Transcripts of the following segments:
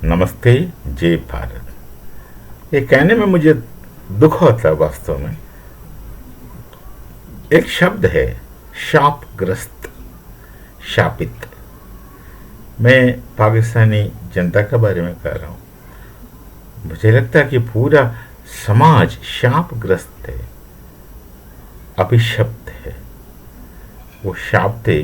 नमस्ते, जय भारत। ये कहने में मुझे दुख होता है वास्तव में। एक शब्द है शापग्रस्त, शापित। मैं पाकिस्तानी जनता के बारे में कह रहा हूँ। मुझे लगता है कि पूरा समाज शापग्रस्त है, अभिशप्त है। वो शाप थे,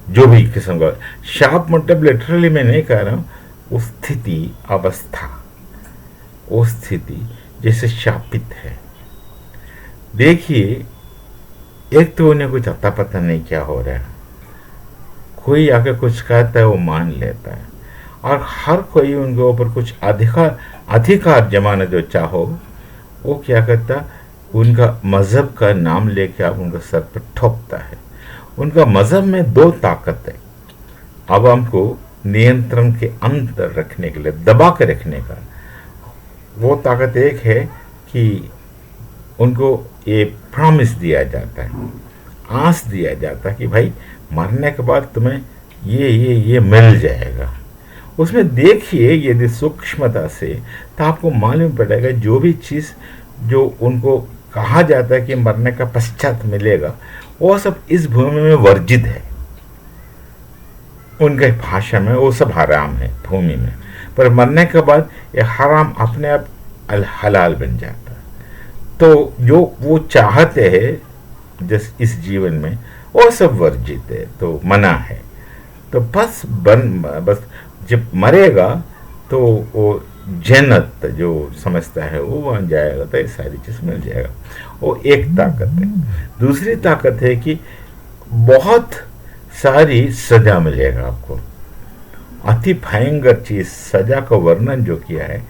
जो भी किस्म का शाप, मतलब लिटरली मैं नहीं कह रहा हूँ, वो स्थिति, अवस्था, वो स्थिति जैसे शापित है। देखिए, एक तो उन्हें कुछ अता पता नहीं क्या हो रहा है। कोई आके कुछ कहता है वो मान लेता है, और हर कोई उनके ऊपर कुछ अधिकार जमाना जो चाहो वो क्या करता, उनका मजहब का नाम लेके आप उनका सर पर ठोकता है। उनका मजहब में दो ताकत है आवाम को नियंत्रण के अंदर रखने के लिए, दबा के रखने का। वो ताकत एक है कि उनको ये प्रॉमिस दिया जाता है, आस दिया जाता है कि भाई मरने के बाद तुम्हें ये मिल जाएगा। उसमें देखिए यदि सूक्ष्मता से, तो आपको मालूम पड़ेगा जो भी चीज़ जो उनको कहा जाता है कि मरने का पश्चात मिलेगा, वो सब इस भूमि में वर्जित है। उनके भाषा में वो सब हराम है भूमि में, पर मरने के बाद ये हराम अपने आप हलाल बन जाता है। तो जो वो चाहते हैं जिस इस जीवन में, वो सब वर्जित है, तो मना है। तो बस जब मरेगा तो वो जन्नत जो समझता है वो बन जाएगा, तो ये सारी चीज़ मिल जाएगा। वो एक ताकत है। दूसरी ताकत है कि बहुत सारी सजा मिलेगा आपको। अति भयंकर चीज सजा का वर्णन जो किया है,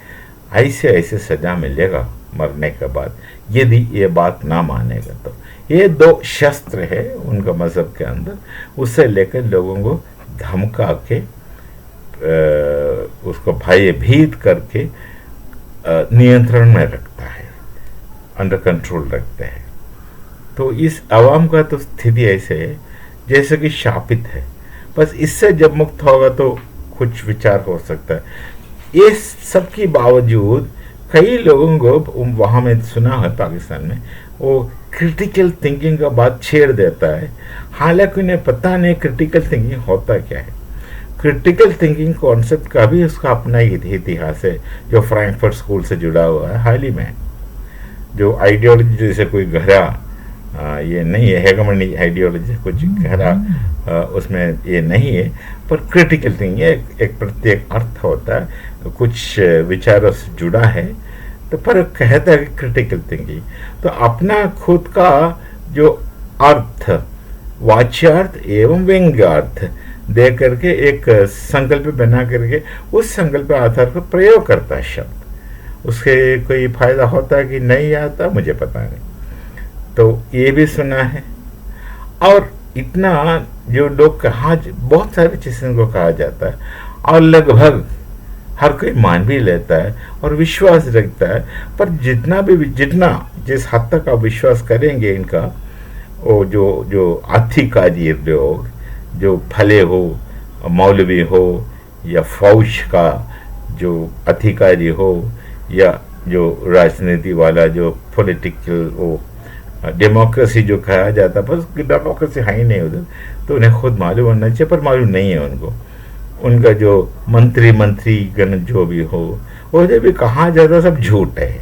ऐसे ऐसे सजा मिलेगा मरने के बाद, यदि ये बात ना मानेगा तो। ये दो शस्त्र है उनका मजहब के अंदर, उससे लेकर लोगों को धमका के उसको भयभीत करके नियंत्रण में रखता है, अंडर कंट्रोल रखते हैं। तो इस आवाम का तो स्थिति ऐसे है जैसे कि शापित है। बस इससे जब मुक्त होगा तो कुछ विचार हो सकता है। इस सब के बावजूद कई लोगों को वहाँ में सुना है पाकिस्तान में, वो क्रिटिकल थिंकिंग का बात छेड़ देता है, हालांकि उन्हें पता नहीं क्रिटिकल थिंकिंग होता क्या है। क्रिटिकल थिंकिंग कॉन्सेप्ट का भी उसका अपना ही इतिहास है, जो फ्रैंकफर्ट स्कूल से जुड़ा हुआ है। हाल ही में जो आइडियोलॉजी जैसे कोई गहरा ये नहीं है, हेगमनी आइडियोलॉजी कुछ गहरा उसमें ये नहीं है, पर क्रिटिकल थिंकिंग एक प्रत्येक अर्थ होता है, कुछ विचारों से जुड़ा है, तो पर कहता है क्रिटिकल थिंकिंग। तो अपना खुद का जो अर्थ, वाच्यार्थ एवं व्यंग्यार्थ दे करके एक संकल्प बना करके उस संकल्प आधार पर प्रयोग करता है शब्द। उसके कोई फायदा होता है कि नहीं आता, मुझे पता नहीं। तो ये भी सुना है। और इतना जो लोग कहा, बहुत सारी चीज़ों को कहा जाता है, और लगभग हर कोई मान भी लेता है और विश्वास रखता है। पर जितना जिस हद तक आप विश्वास करेंगे इनका, वो जो अधिकारी लोग, जो भले हो, मौलवी हो या फौज का जो अधिकारी हो, या जो राजनीति वाला जो पॉलिटिकल वो डेमोक्रेसी जो कहा जाता है, बस डेमोक्रेसी है ही नहीं उधर, तो उन्हें खुद मालूम होना चाहिए, पर मालूम नहीं है उनको। उनका जो मंत्री गण जो भी हो, वो जो भी कहा जाता सब झूठ है।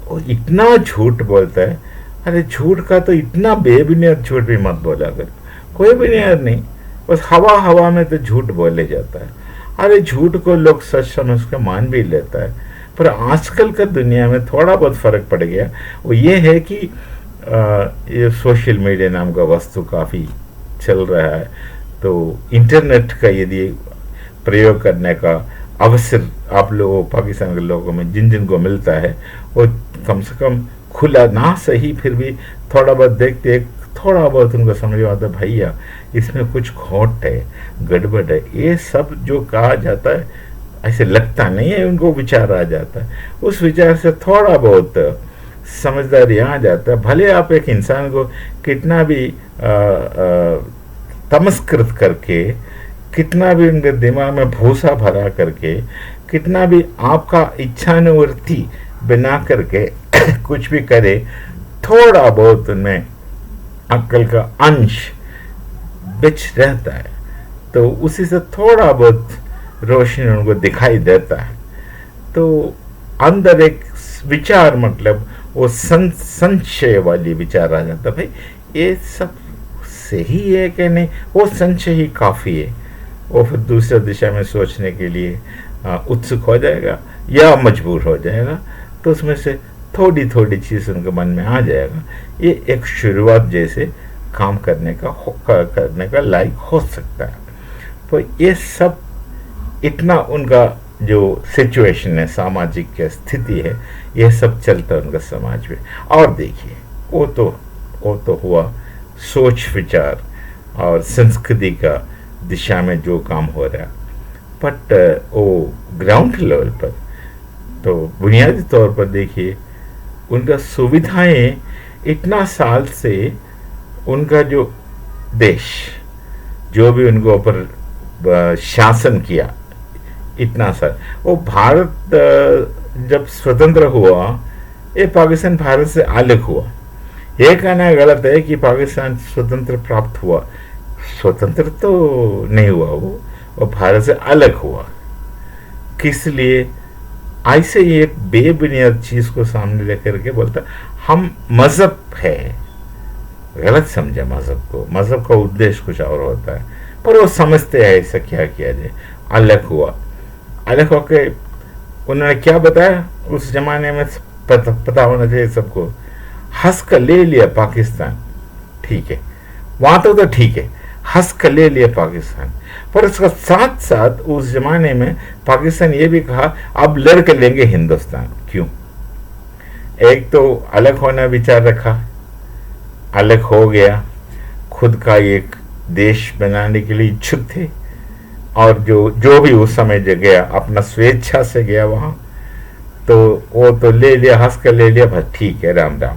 वो इतना झूठ बोलता है। अरे झूठ का तो इतना बेबुनियाद झूठ भी मत बोला कर, कोई बुनियाद नहीं, बस हवा में तो झूठ बोले जाता है। अरे झूठ को लोग सच समझ के मान भी लेता है। पर आजकल का दुनिया में थोड़ा बहुत फर्क पड़ गया, वो ये है कि ये सोशल मीडिया नाम का वस्तु काफ़ी चल रहा है। तो इंटरनेट का यदि प्रयोग करने का अवसर आप लोगों, पाकिस्तान के लोगों में जिन को मिलता है, वो कम से कम खुला ना सही, फिर भी थोड़ा बहुत देखते, थोड़ा बहुत उनको समझ में आता है भैया इसमें कुछ खोट है, गड़बड़ है। ये सब जो कहा जाता है ऐसे लगता नहीं है, उनको विचार आ जाता है। उस विचार से थोड़ा बहुत समझदारी आ जाता है। भले आप एक इंसान को कितना भी तमस्कृत करके कितना भी उनके दिमाग में भूसा भरा करके, कितना भी आपका इच्छानुवर्ती बना करके कुछ भी करे, थोड़ा बहुत उनमें अक्ल का अंश बिच रहता है, तो उसी से थोड़ा बहुत रोशनी उनको दिखाई देता है। तो अंदर एक विचार, मतलब वो संशय वाली विचार आ जाता, भाई ये सब सही है कि नहीं, वो संशय ही काफ़ी है। वो फिर दूसरे दिशा में सोचने के लिए उत्सुक हो जाएगा या मजबूर हो जाएगा, तो उसमें से थोड़ी थोड़ी चीज़ उनके मन में आ जाएगा। ये एक शुरुआत जैसे काम करने का लायक हो सकता है। तो ये सब इतना उनका जो सिचुएशन है, सामाजिक स्थिति है, ये सब चलता है उनका समाज में। और देखिए, वो तो हुआ सोच विचार और संस्कृति का दिशा में जो काम हो रहा है। बट वो ग्राउंड लेवल पर तो बुनियादी तौर पर देखिए, उनका सुविधाएं इतना साल से उनका जो देश जो भी उनको ऊपर शासन किया इतना साल, वो भारत जब स्वतंत्र हुआ, ये पाकिस्तान भारत से अलग हुआ। ये कहना गलत है कि पाकिस्तान स्वतंत्र प्राप्त हुआ, स्वतंत्र तो नहीं हुआ, वो भारत से अलग हुआ। किस लिए? ऐसे ये बेबुनियाद चीज को सामने लेकर के बोलता हम मजहब है। गलत समझा मजहब को, मजहब का उद्देश्य कुछ और होता है, पर वो समझते हैं ऐसा क्या किया जाए। अलग हुआ, अलग होके उन्होंने क्या बताया उस जमाने में, पता होना चाहिए सबको, हंस कर ले लिया पाकिस्तान, ठीक है, वहां तो ठीक है, हंस कर ले लिया पाकिस्तान। पर उसका साथ साथ उस जमाने में पाकिस्तान ये भी कहा अब लड़ कर लेंगे हिंदुस्तान। क्यों? एक तो अलग होना विचार रखा, अलग हो गया, खुद का एक देश बनाने के लिए इच्छुक थे, और जो भी उस समय जो गया अपना स्वेच्छा से गया वहां, तो वो तो ले लिया, हंस कर ले लिया, बस ठीक है, राम राम।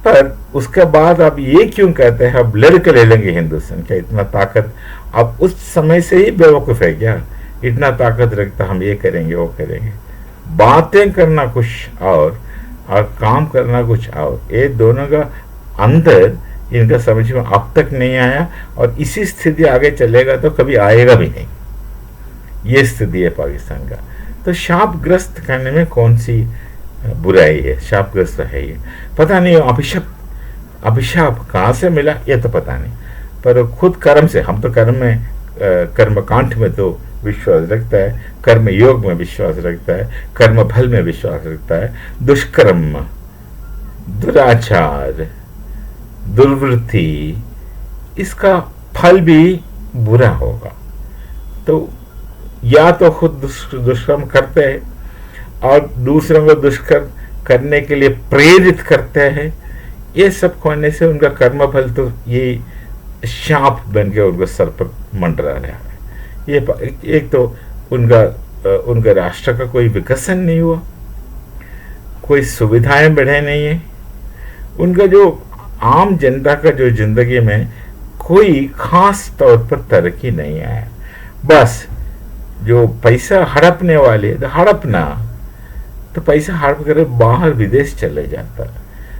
पर उसके बाद अब ये क्यों कहते हैं अब लड़ के ले लेंगे हिंदुस्तान? क्या इतना ताकत अब उस समय से ही बेवकूफ है क्या? इतना ताकत रखता हम ये करेंगे वो करेंगे। बातें करना कुछ और काम करना कुछ और, ये दोनों का अंदर इनका समझ में अब तक नहीं आया, और इसी स्थिति आगे चलेगा तो कभी आएगा भी नहीं। ये स्थिति है पाकिस्तान का। तो शापग्रस्त करने में कौन सी बुराई है? शापग्रस्त है ये, पता नहीं अभिशाप कहाँ से मिला ये तो पता नहीं, पर खुद कर्म से, हम तो कर्मकांड में तो विश्वास रखता है, कर्म योग में विश्वास रखता है, कर्म फल में विश्वास रखता है। दुष्कर्म, दुराचार, दुर्वृत्ति, इसका फल भी बुरा होगा। तो या तो खुद दुष्कर्म करते हैं और दूसरों को दुष्कर्म करने के लिए प्रेरित करते हैं, ये सब होने से उनका कर्म फल तो ये शाप बन के उनके सर पर मंडरा रहा है। ये एक तो उनका राष्ट्र का कोई विकसन नहीं हुआ, कोई सुविधाएं बढ़े नहीं है, उनका जो आम जनता का जो जिंदगी में कोई खास तौर पर तरक्की नहीं आया। बस जो पैसा हड़पने वाले तो हड़पना, तो पैसा हड़प कर बाहर विदेश चले जाता,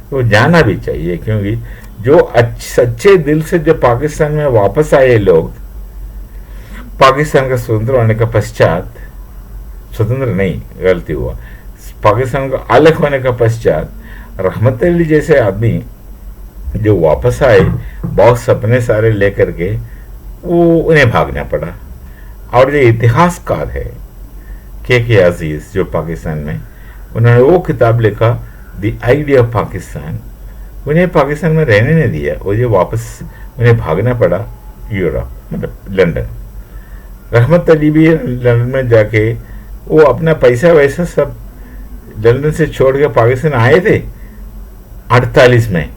तो जाना भी चाहिए, क्योंकि जो सच्चे दिल से जो पाकिस्तान में वापस आए लोग, पाकिस्तान का स्वतंत्र होने का पश्चात, स्वतंत्र नहीं गलती हुआ, पाकिस्तान का अलग होने का पश्चात रहमत अली जैसे आदमी जो वापस आए, बहुत सपने सारे लेकर के, वो उन्हें भागना पड़ा। और जो इतिहासकार है के अजीज जो पाकिस्तान में, उन्होंने वो किताब लिखा द आइडिया ऑफ पाकिस्तान, उन्हें पाकिस्तान में रहने नहीं दिया, वो जो वापस उन्हें भागना पड़ा यूरोप, मतलब लंदन। रहमत अली भी लंदन में जाके वो अपना पैसा वैसा सब लंदन से छोड़ के पाकिस्तान आए थे 48 में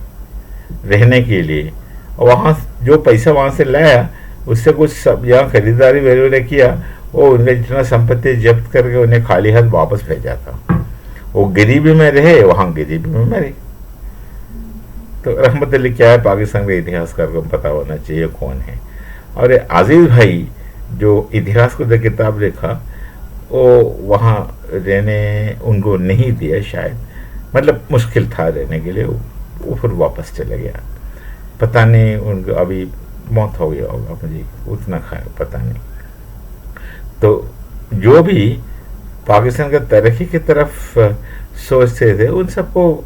रहने के लिए। वहाँ जो पैसा वहाँ से लाया उससे कुछ सब यहाँ खरीदारी वगैरह किया, वो उनका जितना संपत्ति जब्त करके उन्हें खाली हाथ वापस भेजा था। वो गरीबी में रहे, वहाँ गरीबी में मरे। तो रहमत अली क्या है, पाकिस्तान के इतिहासकार को पता होना चाहिए कौन है। और आजीज भाई जो इतिहास को जो किताब लिखा वो वहाँ रहने उनको नहीं दिया शायद, मतलब मुश्किल था रहने के लिए, वो फिर वापस चले गया। पता नहीं उनको अभी मौत हो गया होगा, मुझे उतना पता नहीं। तो जो भी पाकिस्तान का तरक्की की तरफ सोचते थे उन सबको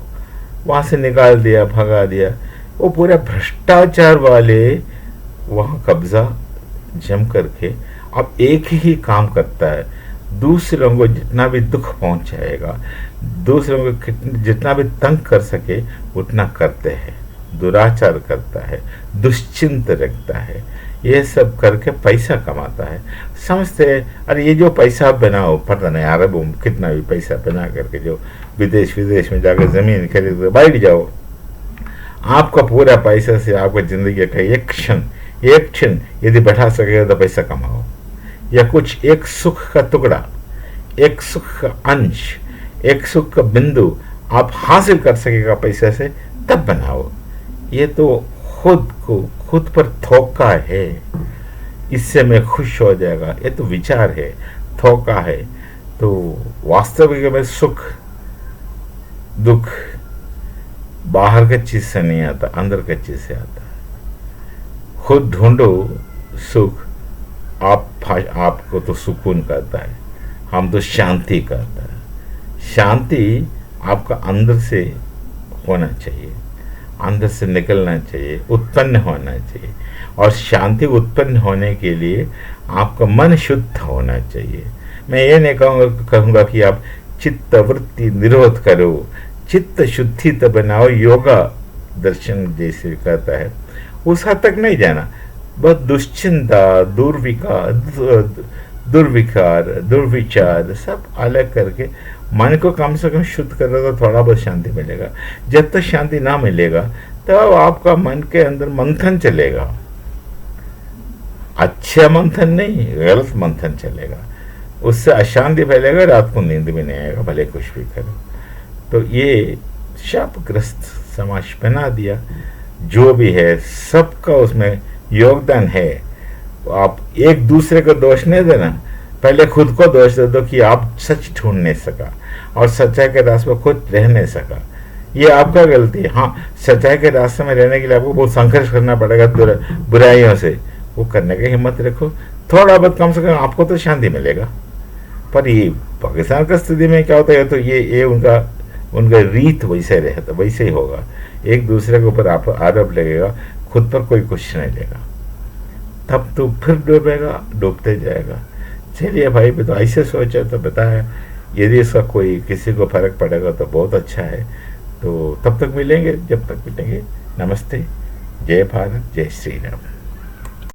वहाँ से निकाल दिया, भगा दिया। वो पूरा भ्रष्टाचार वाले वहाँ कब्जा जम करके अब एक ही काम करता है, दूसरों को जितना भी दुख पहुंचाएगा, दूसरों को जितना भी तंग कर सके उतना करते हैं, दुराचार करता है, दुश्चिंत रखता है, ये सब करके पैसा कमाता है। समझते हैं अरे ये जो पैसा बनाओ, पता नहीं अरब कितना भी पैसा बना करके जो विदेश में जाकर ज़मीन खरीद कर बैठ जाओ, आपका पूरा पैसा से आपका ज़िंदगी का एक क्षण यदि बैठा सकेगा तो पैसा कमाओ, या कुछ एक सुख का टुकड़ा, एक सुख का अंश, एक सुख का बिंदु आप हासिल कर सकेगा पैसे से, तब बनाओ। ये तो खुद पर थोका है, इससे मैं खुश हो जाएगा, ये तो विचार है, थोका है। तो वास्तविक में सुख दुख बाहर का चीज से नहीं आता, अंदर का चीज से आता है। खुद ढूंढो सुख, आपको तो सुकून करता है, हम तो शांति करता है। शांति आपका अंदर से होना चाहिए, अंदर से निकलना चाहिए, उत्पन्न होना चाहिए। और शांति उत्पन्न होने के लिए आपका मन शुद्ध होना चाहिए। मैं ये नहीं कहूँगा कि आप चित्त वृत्ति निरोध करो, चित्त शुद्धि तो बनाओ, योगा दर्शन जैसे कहता है उस हद तक नहीं जाना। बहुत दुश्चिंता, दुर्विचार सब अलग करके मन को कम से कम शुद्ध कर तो थोड़ा बहुत शांति मिलेगा। जब तक शांति ना मिलेगा तब आपका मन के अंदर मंथन चलेगा, अच्छा मंथन नहीं, गलत मंथन चलेगा, उससे अशांति फैलेगा, रात को नींद भी नहीं आएगा भले कुछ भी करो। तो ये शापग्रस्त समाज बना दिया। जो भी है सबका उसमें योगदान है। आप एक दूसरे को दोष नहीं देना, पहले खुद को दोष दे दो कि आप सच ढूंढ नहीं सका और सच्चाई के रास्ते में खुद रह नहीं सका, ये आपका गलती है। हाँ, सच्चाई के रास्ते में रहने के लिए आपको बहुत संघर्ष करना पड़ेगा बुराइयों से, वो करने की हिम्मत रखो। थोड़ा बहुत कम से कम आपको तो शांति मिलेगा। पर ये पाकिस्तान का स्थिति में क्या होता है, तो ये उनका रीत वैसे रहता, वैसे ही होगा। एक दूसरे के ऊपर आप आरोप लगेगा, खुद पर कोई कुछ नहीं लेगा, तब तो फिर डूबते जाएगा। चलिए भाई, भी तो ऐसे सोचा तो बताया, यदि इसका कोई किसी को फर्क पड़ेगा तो बहुत अच्छा है। तो तब तक मिलेंगे, जब तक मिलेंगे। नमस्ते, जय भारत, जय श्री राम।